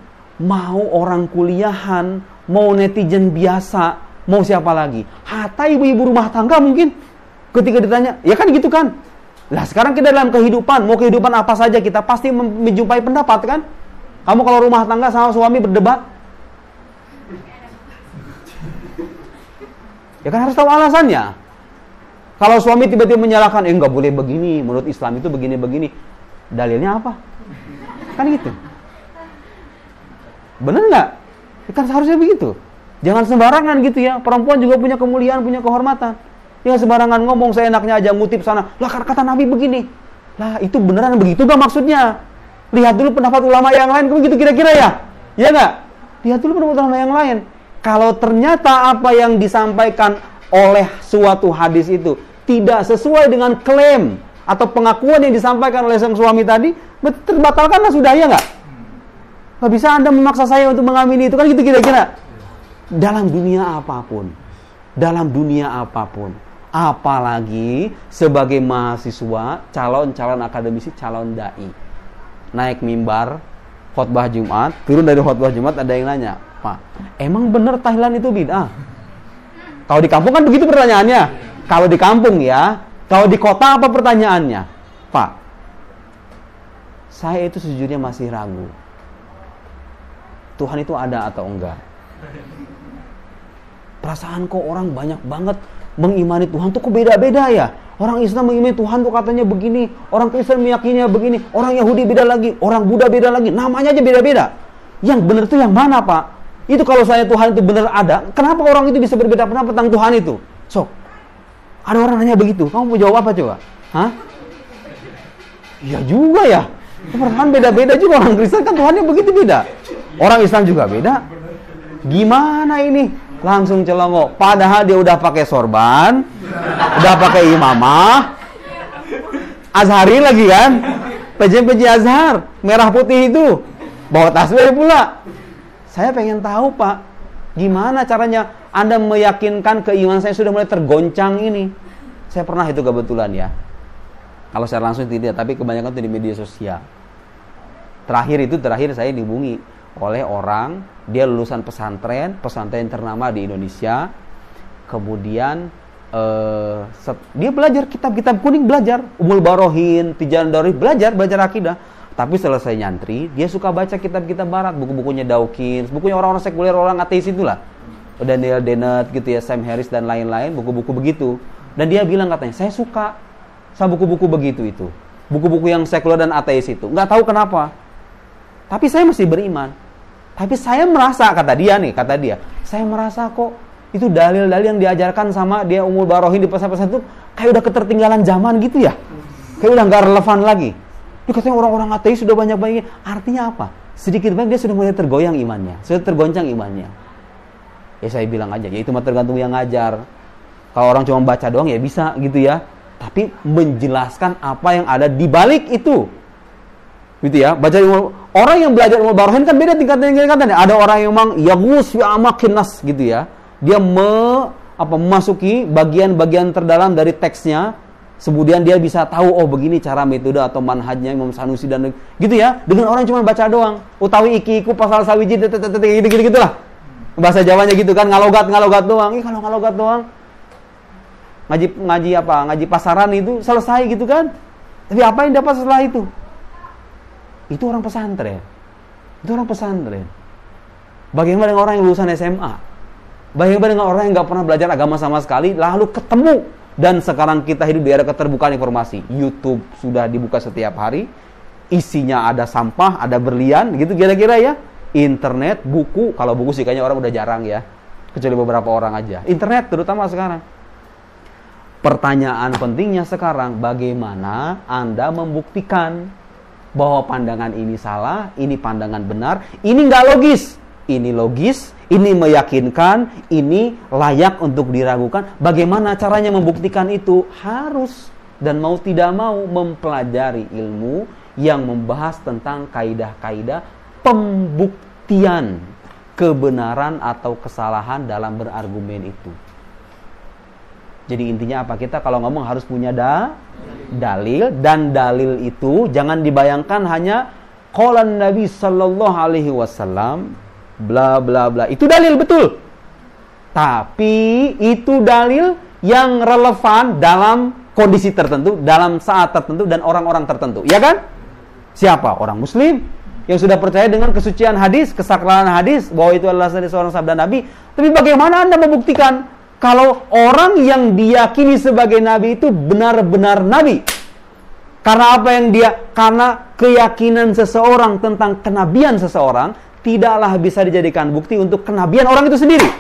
S1: mau orang kuliahan, mau netizen biasa, mau siapa lagi, hatta ibu-ibu rumah tangga mungkin ketika ditanya, ya kan gitu kan? Lah sekarang kita dalam kehidupan, mau kehidupan apa saja, kita pasti menjumpai pendapat kan? Kamu kalau rumah tangga sama suami berdebat, ya kan harus tahu alasannya. Kalau suami tiba-tiba menyalahkan, nggak boleh begini, menurut Islam itu begini-begini, dalilnya apa? Kan gitu. Bener nggak? Kan seharusnya begitu. Jangan sembarangan gitu ya. Perempuan juga punya kemuliaan, punya kehormatan. Jangan sembarangan ngomong seenaknya aja, ngutip sana. Lah kata Nabi begini. Lah itu beneran begitu gak maksudnya? Lihat dulu pendapat ulama yang lain, begitu kira-kira ya? Ya nggak? Lihat dulu pendapat ulama yang lain. Kalau ternyata apa yang disampaikan oleh suatu hadis itu tidak sesuai dengan klaim atau pengakuan yang disampaikan oleh sang suami tadi, terbatalkanlah sudah, ya nggak? Nggak bisa Anda memaksa saya untuk mengamini itu, kan gitu kira-kira. Dalam dunia apapun, apalagi sebagai mahasiswa, calon akademisi, calon dai, naik mimbar khotbah Jumat, turun dari khotbah Jumat, ada yang nanya, Pak, emang benar tahlilan itu bid'ah? Kalau di kampung kan begitu pertanyaannya. Kalau di kampung ya, kalau di kota apa pertanyaannya? Pak, saya itu sejujurnya masih ragu, Tuhan itu ada atau enggak. Perasaan kok orang banyak banget mengimani Tuhan tuh kok beda-beda ya. Orang Islam mengimani Tuhan tuh katanya begini, orang Kristen meyakininya begini, orang Yahudi beda lagi, orang Buddha beda lagi, namanya aja beda-beda. Yang benar itu yang mana, Pak? Itu kalau saya Tuhan itu benar ada, kenapa orang itu bisa berbeda pendapat tentang Tuhan itu? Sok, ada orang nanya begitu, kamu mau jawab apa coba? Hah? Iya juga ya. Perasaan beda-beda juga, orang Kristen kan Tuhannya begitu beda. Orang Islam juga beda. Gimana ini? Langsung celongo. Padahal dia udah pakai sorban, udah pakai imamah, azhari lagi kan, PJ Azhar, merah putih itu. Bawa tasbih pula. Saya pengen tahu, Pak, gimana caranya Anda meyakinkan keimanan saya sudah mulai tergoncang ini. Saya pernah itu kebetulan ya. Kalau secara langsung tidak, tapi kebanyakan itu di media sosial. Terakhir saya dihubungi oleh orang, dia lulusan pesantren ternama di Indonesia. Kemudian dia belajar kitab-kitab kuning, belajar Ummul Barohin, Tijan Darif, belajar akidah. Tapi selesai nyantri, dia suka baca kitab-kitab barat, buku-bukunya Dawkins, bukunya orang-orang sekuler, orang ateis itulah. Daniel Dennett gitu ya, Sam Harris dan lain-lain, buku-buku begitu. Dan dia bilang katanya, saya suka sama buku-buku begitu itu. Buku-buku yang sekuler dan ateis itu. Nggak tahu kenapa. Tapi saya masih beriman. Tapi saya merasa, kata dia, saya merasa kok itu dalil-dalil yang diajarkan sama dia Ummul Barohin di pesan-pesan itu kayak udah ketertinggalan zaman gitu ya. Kayak udah nggak relevan lagi. Dia katanya orang-orang ateis sudah banyak-banyak. Artinya apa? Sedikit banyak dia sudah mulai tergoyang imannya. Sudah tergoncang imannya. Ya saya bilang aja, ya itu mah tergantung yang ngajar. Kalau orang cuma baca doang ya bisa gitu ya. Tapi menjelaskan apa yang ada di balik itu. Gitu ya. Baca orang yang belajar Ummul Barohin kan beda tingkatannya. Ada orang yang memang yaghus fi amakin nas gitu ya. Dia memasuki bagian-bagian terdalam dari teksnya, kemudian dia bisa tahu oh begini cara metode atau manhajnya Imam Sanusi dan gitu ya. Dengan orang cuma baca doang, utawi iki-iku pasal sawiji gitu lah. Bahasa Jawanya gitu kan, ngalogat doang. Kalau ngalogat doang ngaji pasaran itu selesai gitu kan. Tapi apa yang dapat setelah itu? Itu orang pesantren. Bagaimana dengan orang yang lulusan SMA? Bagaimana dengan orang yang nggak pernah belajar agama sama sekali, lalu ketemu? Dan sekarang kita hidup di era keterbukaan informasi. YouTube sudah dibuka setiap hari, isinya ada sampah, ada berlian, gitu kira-kira ya. Internet, buku, kalau buku sih kayaknya orang udah jarang ya, kecuali beberapa orang aja. Internet terutama sekarang. Pertanyaan pentingnya sekarang, bagaimana Anda membuktikan bahwa pandangan ini salah, ini pandangan benar, ini nggak logis, ini logis, ini meyakinkan, ini layak untuk diragukan. Bagaimana caranya membuktikan itu? Harus dan mau tidak mau mempelajari ilmu yang membahas tentang kaidah-kaidah pembuktian kebenaran atau kesalahan dalam berargumen itu. Jadi intinya apa? Kita kalau ngomong harus punya dalil, dan dalil itu jangan dibayangkan hanya qalan Nabi sallallahu alaihi wasallam bla bla bla. Itu dalil betul. Tapi itu dalil yang relevan dalam kondisi tertentu, dalam saat tertentu dan orang-orang tertentu. Ya kan? Siapa? Orang muslim yang sudah percaya dengan kesucian hadis, kesakralan hadis, bahwa itu adalah seorang sabda Nabi. Tapi bagaimana Anda membuktikan kalau orang yang diyakini sebagai Nabi itu benar-benar Nabi? Karena apa yang karena keyakinan seseorang tentang kenabian seseorang tidaklah bisa dijadikan bukti untuk kenabian orang itu sendiri.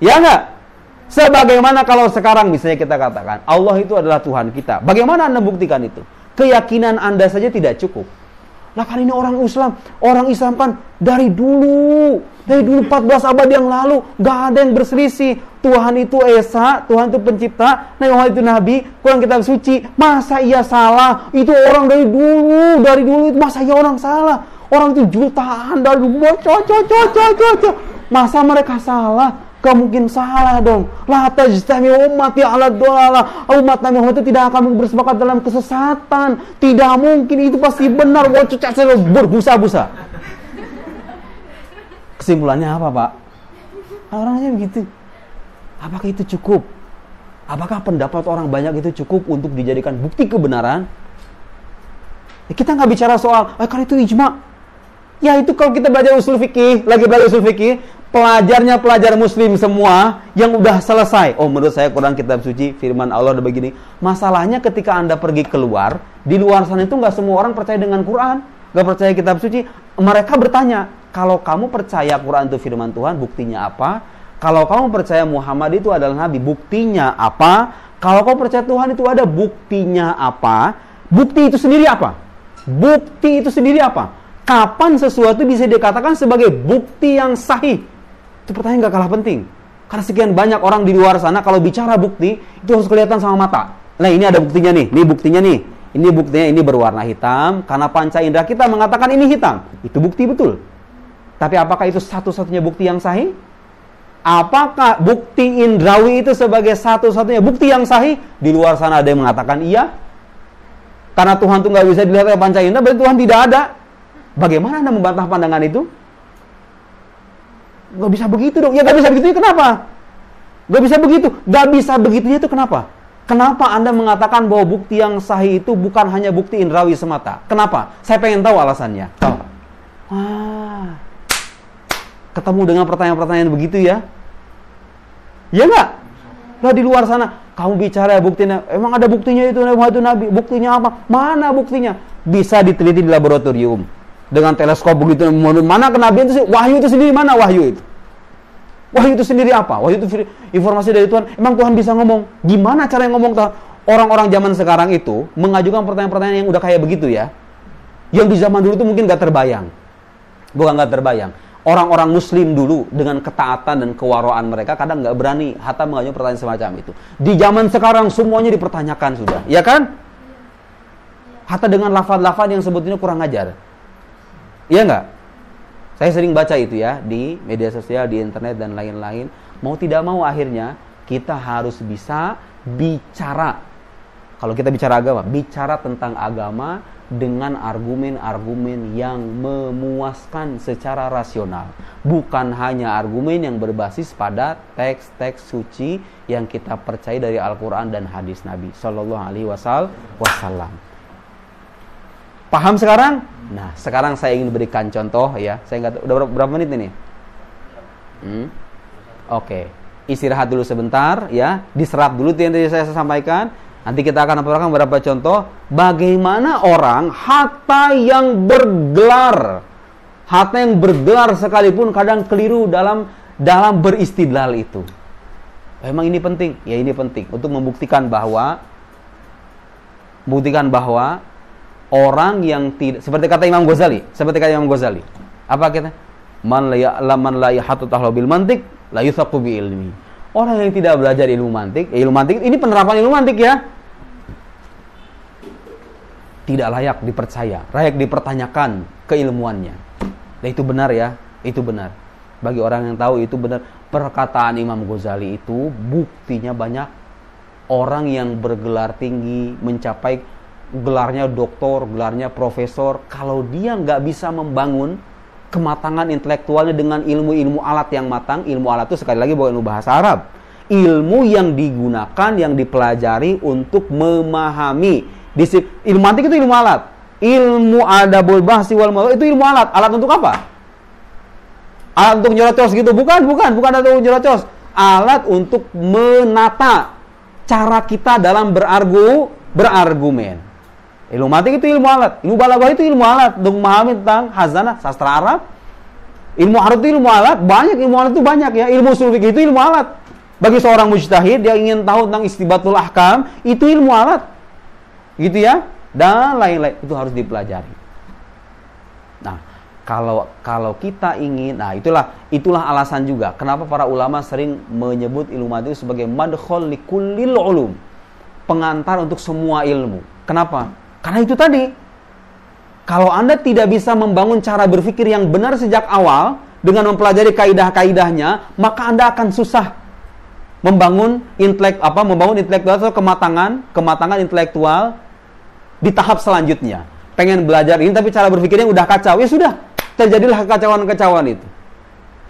S1: Ya enggak? Sebagaimana kalau sekarang misalnya kita katakan Allah itu adalah Tuhan kita. Bagaimana Anda buktikan itu? Keyakinan Anda saja tidak cukup. Lah kan ini orang Islam kan dari dulu 14 abad yang lalu gak ada yang berselisih. Tuhan itu Esa, Tuhan itu pencipta, Nabi Muhammad itu Nabi, Quran kitab suci. Masa iya salah? Itu orang dari dulu itu masa iya orang salah? Orang itu jutaan dari dulu. Masa mereka salah? Gak mungkin salah dong. La tajtami ummati ala dhalalah. Umat Nabi Muhammad itu tidak akan bersepakat dalam kesesatan. Tidak mungkin, itu pasti benar. Berbusa-busa. Kesimpulannya apa, Pak? Orangnya begitu. Apakah itu cukup? Apakah pendapat orang banyak itu cukup untuk dijadikan bukti kebenaran? Ya, kita nggak bicara soal, kan itu ijma. Ya itu kalau kita belajar usul fikih, pelajar muslim semua yang udah selesai. Oh, menurut saya Quran kitab suci, firman Allah udah begini. Masalahnya ketika Anda pergi keluar, di luar sana itu nggak semua orang percaya dengan Quran, nggak percaya kitab suci. Mereka bertanya, kalau kamu percaya Quran itu firman Tuhan, buktinya apa? Kalau kamu percaya Muhammad itu adalah Nabi, buktinya apa? Kalau kamu percaya Tuhan itu ada, buktinya apa? Bukti itu sendiri apa? Kapan sesuatu bisa dikatakan sebagai bukti yang sahih? Itu pertanyaan gak kalah penting. Karena sekian banyak orang di luar sana kalau bicara bukti, itu harus kelihatan sama mata. Nah ini ada buktinya nih, ini buktinya nih. Ini buktinya ini berwarna hitam karena panca indera kita mengatakan ini hitam. Itu bukti betul. Tapi apakah itu satu-satunya bukti yang sahih? Apakah bukti indrawi itu sebagai satu-satunya bukti yang sahih? Di luar sana ada yang mengatakan iya. Karena Tuhan itu nggak bisa dilihat oleh panca indera, berarti Tuhan tidak ada. Bagaimana Anda membantah pandangan itu? Nggak bisa begitu dong. Ya nggak bisa begitu, kenapa? Nggak bisa begitu. Nggak bisa begitunya itu kenapa? Kenapa Anda mengatakan bahwa bukti yang sahih itu bukan hanya bukti indrawi semata? Kenapa? Saya pengen tahu alasannya. Ketemu dengan pertanyaan-pertanyaan begitu ya? Ya nggak? Lah di luar sana, kamu bicara buktinya, emang ada buktinya itu Nabi? Buktinya apa? Mana buktinya? Bisa diteliti di laboratorium. Dengan teleskop begitu, mana kenabian itu sih? Wahyu itu sendiri mana wahyu itu? Wahyu itu sendiri apa? Wahyu itu informasi dari Tuhan. Emang Tuhan bisa ngomong? Gimana cara ngomong? Orang-orang zaman sekarang itu mengajukan pertanyaan-pertanyaan yang udah kayak begitu ya. Yang di zaman dulu itu mungkin gak terbayang. Bukan gak terbayang. Orang-orang muslim dulu dengan ketaatan dan kewaraan mereka kadang gak berani hatta mengajukan pertanyaan semacam itu. Di zaman sekarang semuanya dipertanyakan sudah. Ya kan? Hatta dengan lafaz-lafaz yang sebetulnya kurang ajar. Iya nggak? Saya sering baca itu ya di media sosial, di internet dan lain-lain. Mau tidak mau akhirnya kita harus bisa bicara. Kalau kita bicara agama, bicara tentang agama dengan argumen-argumen yang memuaskan secara rasional. Bukan hanya argumen yang berbasis pada teks-teks suci yang kita percaya dari Al-Quran dan hadis Nabi Sallallahu Alaihi Wasallam. Paham sekarang? Nah, sekarang saya ingin berikan contoh ya. Saya nggak tahu, udah berapa menit ini? Oke. Istirahat dulu sebentar ya. Diserap dulu yang tadi saya sampaikan. Nanti kita akan memperlihatkan beberapa contoh bagaimana orang hatta yang bergelar sekalipun kadang keliru dalam beristidlal itu. Memang ini penting? Ya ini penting untuk membuktikan bahwa orang yang tidak, seperti kata Imam Ghazali, apa kita? Man la yahattu tahlu bil mantiq la yuthaqu bi ilmi. Orang yang tidak belajar ilmu mantik ini penerapan ilmu mantik ya. Tidak layak dipercaya, layak dipertanyakan keilmuannya. Nah, itu benar ya, itu benar. Bagi orang yang tahu itu benar. Perkataan Imam Ghazali itu buktinya banyak. Orang yang bergelar tinggi mencapai gelarnya doktor, gelarnya profesor, kalau dia nggak bisa membangun kematangan intelektualnya dengan ilmu-ilmu alat yang matang. Ilmu alat itu sekali lagi bukan ilmu bahasa Arab, ilmu yang digunakan, yang dipelajari untuk memahami. Ilmu mantik itu ilmu alat. Ilmu adabul bahsi wal mawdu itu ilmu alat. Alat untuk apa? Alat untuk nyerocos gitu? Bukan alat untuk nyerocos. Alat untuk menata cara kita dalam berargumen. Ilmu mantik itu ilmu alat. Ilmu balaghah itu ilmu alat untuk memahami tentang khazanah sastra Arab. Ilmu arut itu ilmu alat. Banyak ilmu alat itu banyak ya. Ilmu ushul fiqh itu ilmu alat. Bagi seorang mujtahid yang ingin tahu tentang istibatul ahkam, itu ilmu alat. Gitu ya. Dan lain-lain itu harus dipelajari. Nah, kalau kita ingin, nah itulah alasan juga kenapa para ulama sering menyebut ilmu mantik sebagai madkhol likullil ulum. Pengantar untuk semua ilmu. Kenapa? Karena itu tadi, kalau Anda tidak bisa membangun cara berpikir yang benar sejak awal dengan mempelajari kaidah-kaidahnya, maka Anda akan susah membangun intelektual atau kematangan intelektual di tahap selanjutnya. Pengen belajar ini tapi cara berpikirnya udah kacau, ya sudah, terjadilah kekacauan-kekacauan itu.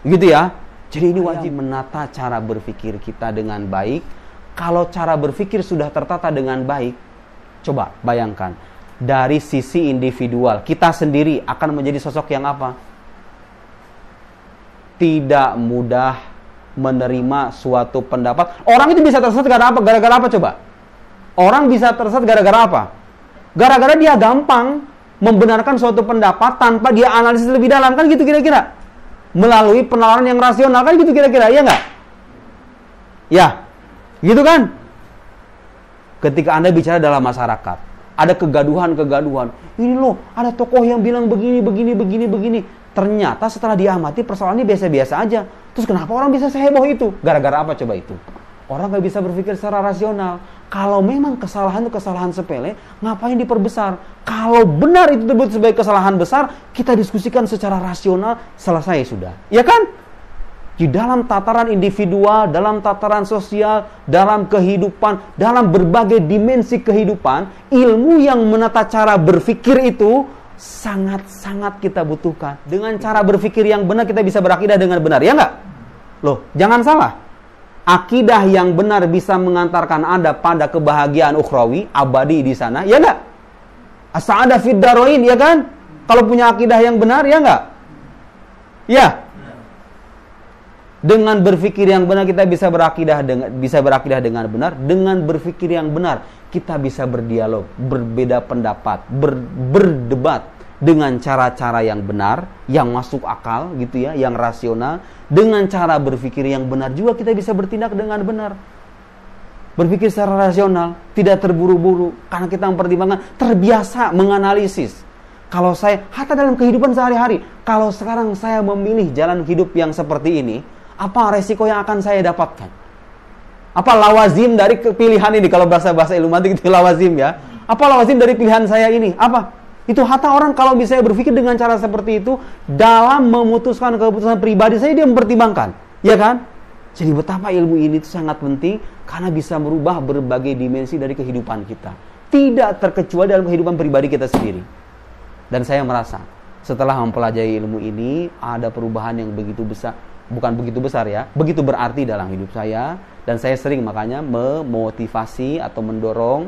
S1: Gitu ya. Jadi ini wajib menata cara berpikir kita dengan baik. Kalau cara berpikir sudah tertata dengan baik, coba bayangkan, dari sisi individual, kita sendiri akan menjadi sosok yang apa? Tidak mudah menerima suatu pendapat. Orang itu bisa tersesat gara-gara apa coba? Orang bisa tersesat gara-gara apa? Gara-gara dia gampang membenarkan suatu pendapat tanpa dia analisis lebih dalam, kan gitu kira-kira. Melalui penalaran yang rasional, kan gitu kira-kira, ya nggak? Ya, gitu kan? Ketika Anda bicara dalam masyarakat, ada kegaduhan. Ini loh, ada tokoh yang bilang begini. Ternyata setelah diamati persoalannya biasa-biasa aja. Terus kenapa orang bisa seheboh itu? Gara-gara apa coba itu? Orang nggak bisa berpikir secara rasional. Kalau memang kesalahan itu kesalahan sepele, ngapain diperbesar? Kalau benar itu disebut sebagai kesalahan besar, kita diskusikan secara rasional, selesai sudah. Ya kan? Di dalam tataran individual, dalam tataran sosial, dalam kehidupan, dalam berbagai dimensi kehidupan, ilmu yang menata cara berpikir itu sangat-sangat kita butuhkan. Dengan cara berpikir yang benar, kita bisa berakidah dengan benar. Ya nggak? Loh, jangan salah. Akidah yang benar bisa mengantarkan Anda pada kebahagiaan ukhrawi, abadi di sana, ya enggak? As-sa'adah fid darain, ya kan? Kalau punya akidah yang benar, ya enggak? Ya. Dengan berpikir yang benar kita bisa berakidah dengan benar. Dengan berpikir yang benar kita bisa berdialog, berbeda pendapat, berdebat dengan cara-cara yang benar, yang masuk akal gitu ya, yang rasional. Dengan cara berpikir yang benar juga kita bisa bertindak dengan benar. Berpikir secara rasional, tidak terburu-buru, karena kita mempertimbangkan, terbiasa menganalisis. Kalau saya, hatta dalam kehidupan sehari-hari, kalau sekarang saya memilih jalan hidup yang seperti ini, apa resiko yang akan saya dapatkan? Apa lawazim dari pilihan ini? Kalau bahasa ilmuwan itu lawazim ya. Apa lawazim dari pilihan saya ini? Apa? Itu hatta orang kalau bisa berpikir dengan cara seperti itu, dalam memutuskan keputusan pribadi saya, dia mempertimbangkan. Ya kan? Jadi betapa ilmu ini itu sangat penting, karena bisa merubah berbagai dimensi dari kehidupan kita. Tidak terkecuali dalam kehidupan pribadi kita sendiri. Dan saya merasa, setelah mempelajari ilmu ini, ada perubahan yang begitu besar. Bukan begitu besar ya, begitu berarti dalam hidup saya. Dan saya sering makanya memotivasi atau mendorong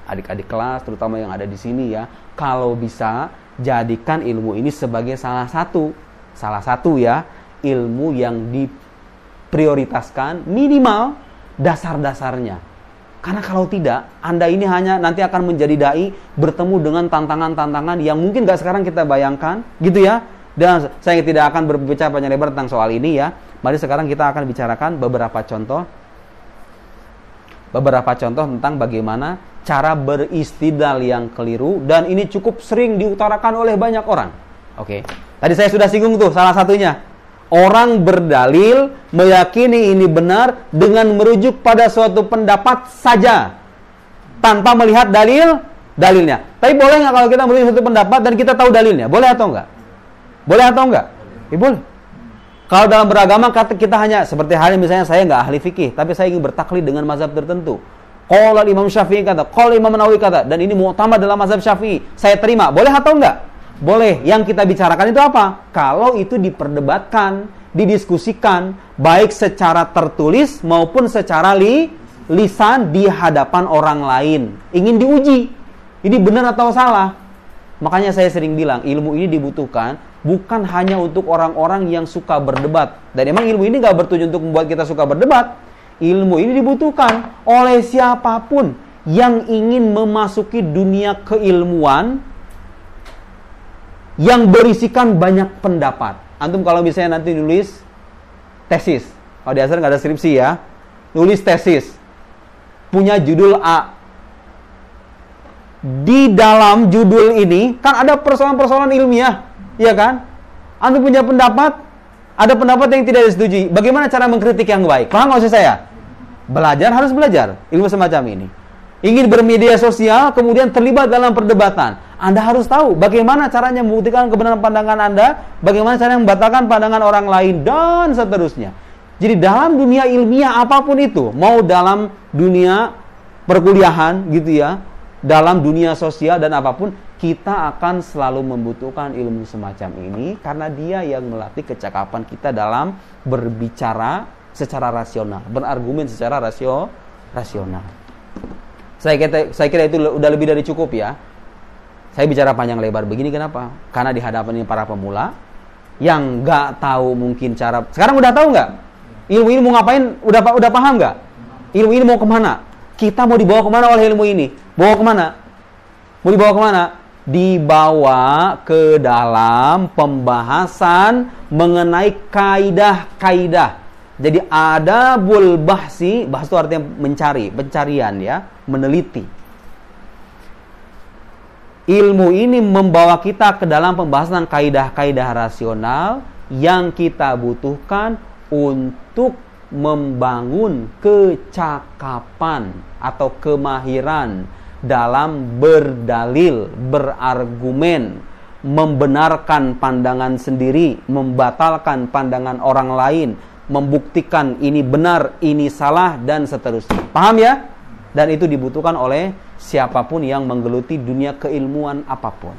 S1: adik-adik kelas, terutama yang ada di sini ya, kalau bisa jadikan ilmu ini sebagai salah satu ya, ilmu yang diprioritaskan minimal dasar-dasarnya. Karena kalau tidak, Anda ini hanya nanti akan menjadi dai, bertemu dengan tantangan-tantangan yang mungkin gak sekarang kita bayangkan, gitu ya. Dan saya tidak akan berbicara panjang lebar tentang soal ini ya. Mari sekarang kita akan bicarakan beberapa contoh tentang bagaimana cara beristidlal yang keliru, dan ini cukup sering diutarakan oleh banyak orang. Oke. Tadi saya sudah singgung tuh salah satunya. Orang berdalil meyakini ini benar dengan merujuk pada suatu pendapat saja tanpa melihat dalilnya. Tapi boleh nggak kalau kita melihat suatu pendapat dan kita tahu dalilnya? Boleh atau enggak? Boleh atau enggak? Boleh. Kalau dalam beragama kita hanya seperti halnya misalnya saya nggak ahli fikih, tapi saya ingin bertaklid dengan mazhab tertentu. Qala Imam Syafi'i kata, qala Imam Nawawi kata, dan ini mu'tamad dalam mazhab Syafi'i. Saya terima. Boleh atau enggak? Boleh. Yang kita bicarakan itu apa? Kalau itu diperdebatkan, didiskusikan, baik secara tertulis maupun secara lisan di hadapan orang lain. Ingin diuji. Ini benar atau salah? Makanya saya sering bilang, ilmu ini dibutuhkan bukan hanya untuk orang-orang yang suka berdebat. Dan emang ilmu ini nggak bertujuan untuk membuat kita suka berdebat. Ilmu ini dibutuhkan oleh siapapun yang ingin memasuki dunia keilmuan yang berisikan banyak pendapat. Antum kalau misalnya nanti nulis tesis, kalau di Azhar nggak ada skripsi ya, nulis tesis, punya judul A. Di dalam judul ini kan ada persoalan-persoalan ilmiah, ya kan? Antum punya pendapat, ada pendapat yang tidak disetujui. Bagaimana cara mengkritik yang baik? Paham nggak sih saya? Belajar, harus belajar ilmu semacam ini. Ingin bermedia sosial, kemudian terlibat dalam perdebatan. Anda harus tahu bagaimana caranya membuktikan kebenaran pandangan Anda, bagaimana caranya membatalkan pandangan orang lain, dan seterusnya. Jadi dalam dunia ilmiah apapun itu, mau dalam dunia perkuliahan gitu ya, dalam dunia sosial dan apapun, kita akan selalu membutuhkan ilmu semacam ini, karena dia yang melatih kecakapan kita dalam berbicara secara rasional, berargumen secara rasional. Saya kira itu udah lebih dari cukup ya. Saya bicara panjang lebar begini kenapa? Karena di hadapan ini para pemula yang nggak tahu mungkin cara. Sekarang udah tahu nggak? Ilmu ini mau ngapain? Udah paham nggak? Ilmu ini mau kemana? Kita mau dibawa kemana oleh ilmu ini? Bawa kemana? Mau dibawa kemana? Dibawa ke dalam pembahasan mengenai kaidah-kaidah. Jadi adabul bahsi, bahas itu artinya mencari, pencarian ya, meneliti. Ilmu ini membawa kita ke dalam pembahasan kaidah-kaidah rasional yang kita butuhkan untuk membangun kecakapan atau kemahiran dalam berdalil, berargumen, membenarkan pandangan sendiri, membatalkan pandangan orang lain, membuktikan ini benar, ini salah, dan seterusnya. Paham ya? Dan itu dibutuhkan oleh siapapun yang menggeluti dunia keilmuan apapun.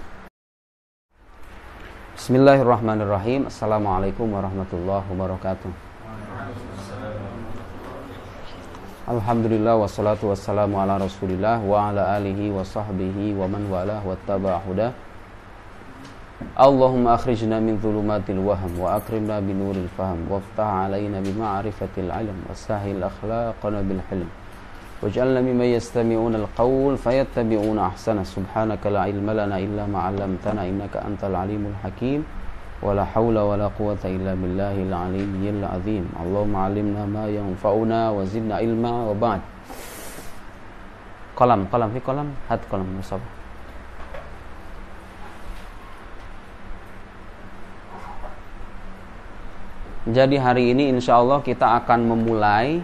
S1: Bismillahirrahmanirrahim. Assalamualaikum warahmatullahi wabarakatuh. Alhamdulillah wassalatu wassalamu ala rasulillah wa ala alihi wa sahbihi wa man walah wa taba'a huda. Allahumma akhrijna min dhulumatil waham wa akrimna binuril faham waftah alaina bima'rifatil ilm wasahil akhlaqana bil hilm waj'alna mimman yastami'una al-qawl fayattabi'una ahsana. Subhanaka la ilma lana illa ma 'allamtana innaka antal alimul hakim. Wala haula wala quwata illa billahil aliyyil azim. Allahumma 'allimna ma yanfa'una wa zidna ilma wa ba'd. Qalam fi qalam, hat qalam musab. Jadi hari ini insyaallah kita akan memulai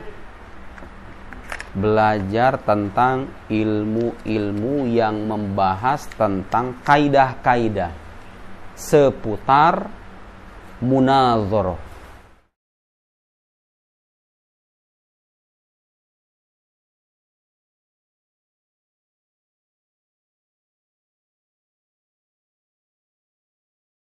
S1: belajar tentang ilmu-ilmu yang membahas tentang kaidah-kaidah seputar munazarah.